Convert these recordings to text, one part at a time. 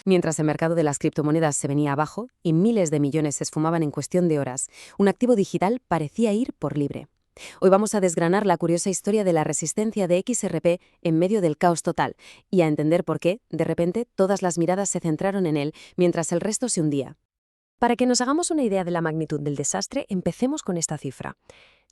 Mientras el mercado de las criptomonedas se venía abajo y miles de millones se esfumaban en cuestión de horas, un activo digital parecía ir por libre. Hoy vamos a desgranar la curiosa historia de la resistencia de XRP en medio del caos total y a entender por qué, de repente, todas las miradas se centraron en él mientras el resto se hundía. Para que nos hagamos una idea de la magnitud del desastre, empecemos con esta cifra: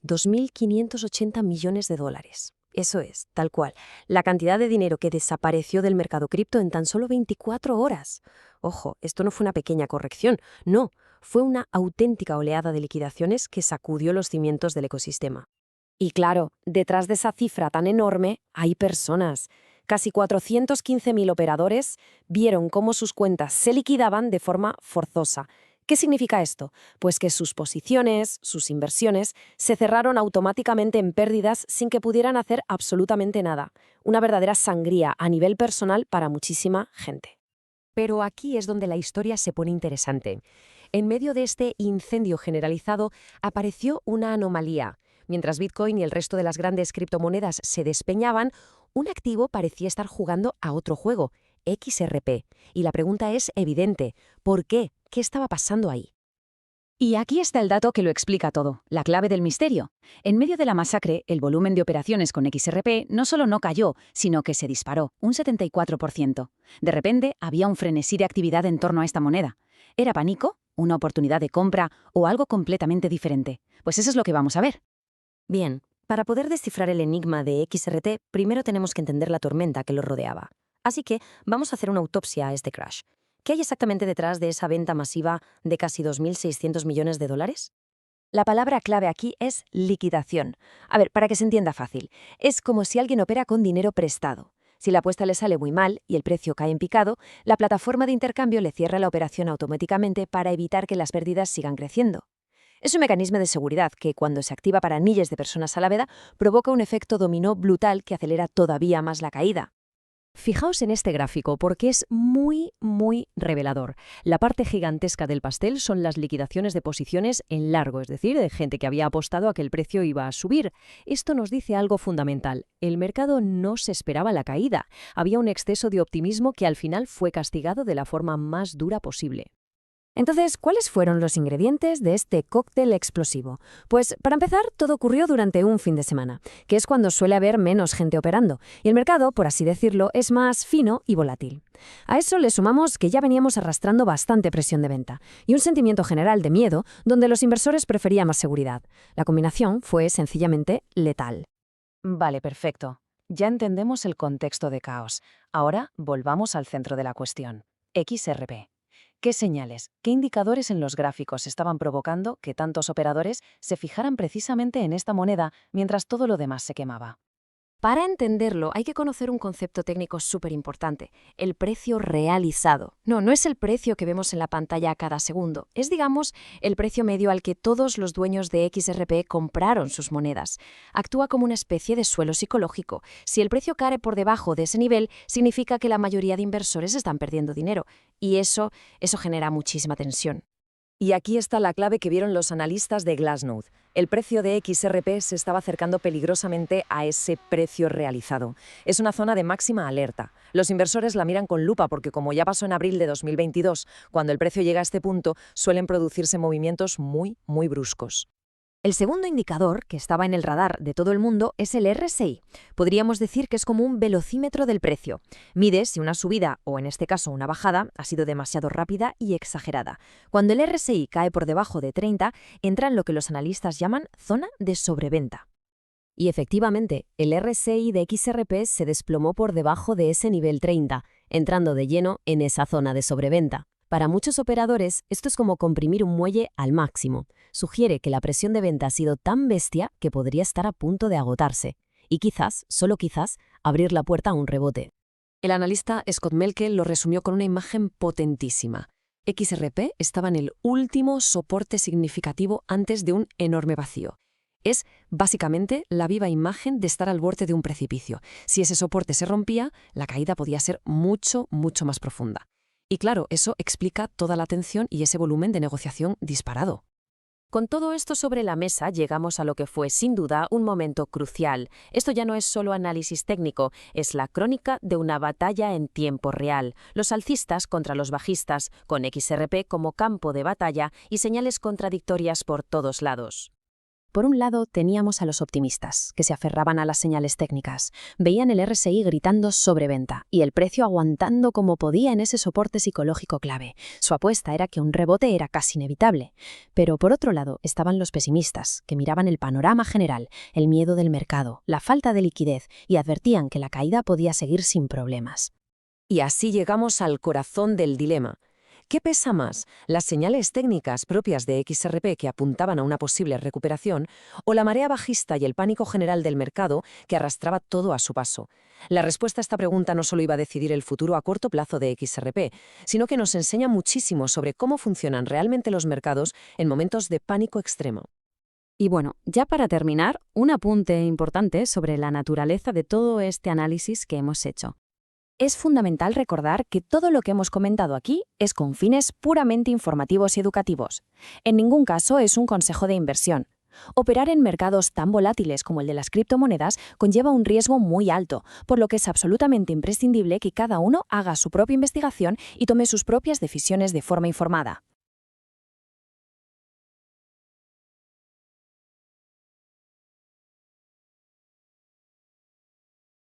2.580 millones de dólares. Eso es, tal cual, la cantidad de dinero que desapareció del mercado cripto en tan solo 24 horas. Ojo, esto no fue una pequeña corrección, no, fue una auténtica oleada de liquidaciones que sacudió los cimientos del ecosistema. Y claro, detrás de esa cifra tan enorme hay personas. Casi 415.000 operadores vieron cómo sus cuentas se liquidaban de forma forzosa. ¿Qué significa esto? Pues que sus posiciones, sus inversiones, se cerraron automáticamente en pérdidas sin que pudieran hacer absolutamente nada. Una verdadera sangría a nivel personal para muchísima gente. Pero aquí es donde la historia se pone interesante. En medio de este incendio generalizado apareció una anomalía. Mientras Bitcoin y el resto de las grandes criptomonedas se despeñaban, un activo parecía estar jugando a otro juego, XRP. Y la pregunta es evidente: ¿por qué? ¿Qué estaba pasando ahí? Y aquí está el dato que lo explica todo, la clave del misterio. En medio de la masacre, el volumen de operaciones con XRP no solo no cayó, sino que se disparó, un 74%. De repente, había un frenesí de actividad en torno a esta moneda. ¿Era pánico? ¿Una oportunidad de compra? ¿O algo completamente diferente? Pues eso es lo que vamos a ver. Bien, para poder descifrar el enigma de XRT, primero tenemos que entender la tormenta que lo rodeaba. Así que vamos a hacer una autopsia a este crash. ¿Qué hay exactamente detrás de esa venta masiva de casi 2.600 millones de dólares? La palabra clave aquí es liquidación. A ver, para que se entienda fácil, es como si alguien opera con dinero prestado. Si la apuesta le sale muy mal y el precio cae en picado, la plataforma de intercambio le cierra la operación automáticamente para evitar que las pérdidas sigan creciendo. Es un mecanismo de seguridad que, cuando se activa para miles de personas a la vez, provoca un efecto dominó brutal que acelera todavía más la caída. Fijaos en este gráfico porque es muy revelador. La parte gigantesca del pastel son las liquidaciones de posiciones en largo, es decir, de gente que había apostado a que el precio iba a subir. Esto nos dice algo fundamental: el mercado no se esperaba la caída. Había un exceso de optimismo que al final fue castigado de la forma más dura posible. Entonces, ¿cuáles fueron los ingredientes de este cóctel explosivo? Pues, para empezar, todo ocurrió durante un fin de semana, que es cuando suele haber menos gente operando, y el mercado, por así decirlo, es más fino y volátil. A eso le sumamos que ya veníamos arrastrando bastante presión de venta, y un sentimiento general de miedo, donde los inversores preferían más seguridad. La combinación fue sencillamente letal. Vale, perfecto. Ya entendemos el contexto de caos. Ahora volvamos al centro de la cuestión. XRP. ¿Qué señales, qué indicadores en los gráficos estaban provocando que tantos operadores se fijaran precisamente en esta moneda mientras todo lo demás se quemaba? Para entenderlo, hay que conocer un concepto técnico súper importante: el precio realizado. No es el precio que vemos en la pantalla a cada segundo. Es, digamos, el precio medio al que todos los dueños de XRP compraron sus monedas. Actúa como una especie de suelo psicológico. Si el precio cae por debajo de ese nivel, significa que la mayoría de inversores están perdiendo dinero. Y eso genera muchísima tensión. Y aquí está la clave que vieron los analistas de Glassnode. El precio de XRP se estaba acercando peligrosamente a ese precio realizado. Es una zona de máxima alerta. Los inversores la miran con lupa porque, como ya pasó en abril de 2022, cuando el precio llega a este punto, suelen producirse movimientos muy bruscos. El segundo indicador que estaba en el radar de todo el mundo es el RSI. Podríamos decir que es como un velocímetro del precio. Mide si una subida, o en este caso una bajada, ha sido demasiado rápida y exagerada. Cuando el RSI cae por debajo de 30, entra en lo que los analistas llaman zona de sobreventa. Y efectivamente, el RSI de XRP se desplomó por debajo de ese nivel 30, entrando de lleno en esa zona de sobreventa. Para muchos operadores, esto es como comprimir un muelle al máximo. Sugiere que la presión de venta ha sido tan bestia que podría estar a punto de agotarse. Y quizás, solo quizás, abrir la puerta a un rebote. El analista Scott Melke lo resumió con una imagen potentísima. XRP estaba en el último soporte significativo antes de un enorme vacío. Es, básicamente, la viva imagen de estar al borde de un precipicio. Si ese soporte se rompía, la caída podía ser mucho más profunda. Y claro, eso explica toda la tensión y ese volumen de negociación disparado. Con todo esto sobre la mesa, llegamos a lo que fue, sin duda, un momento crucial. Esto ya no es solo análisis técnico, es la crónica de una batalla en tiempo real. Los alcistas contra los bajistas, con XRP como campo de batalla y señales contradictorias por todos lados. Por un lado, teníamos a los optimistas, que se aferraban a las señales técnicas. Veían el RSI gritando sobreventa y el precio aguantando como podía en ese soporte psicológico clave. Su apuesta era que un rebote era casi inevitable. Pero por otro lado, estaban los pesimistas, que miraban el panorama general, el miedo del mercado, la falta de liquidez y advertían que la caída podía seguir sin problemas. Y así llegamos al corazón del dilema. ¿Qué pesa más, las señales técnicas propias de XRP que apuntaban a una posible recuperación o la marea bajista y el pánico general del mercado que arrastraba todo a su paso? La respuesta a esta pregunta no solo iba a decidir el futuro a corto plazo de XRP, sino que nos enseña muchísimo sobre cómo funcionan realmente los mercados en momentos de pánico extremo. Y bueno, ya para terminar, un apunte importante sobre la naturaleza de todo este análisis que hemos hecho. Es fundamental recordar que todo lo que hemos comentado aquí es con fines puramente informativos y educativos. En ningún caso es un consejo de inversión. Operar en mercados tan volátiles como el de las criptomonedas conlleva un riesgo muy alto, por lo que es absolutamente imprescindible que cada uno haga su propia investigación y tome sus propias decisiones de forma informada.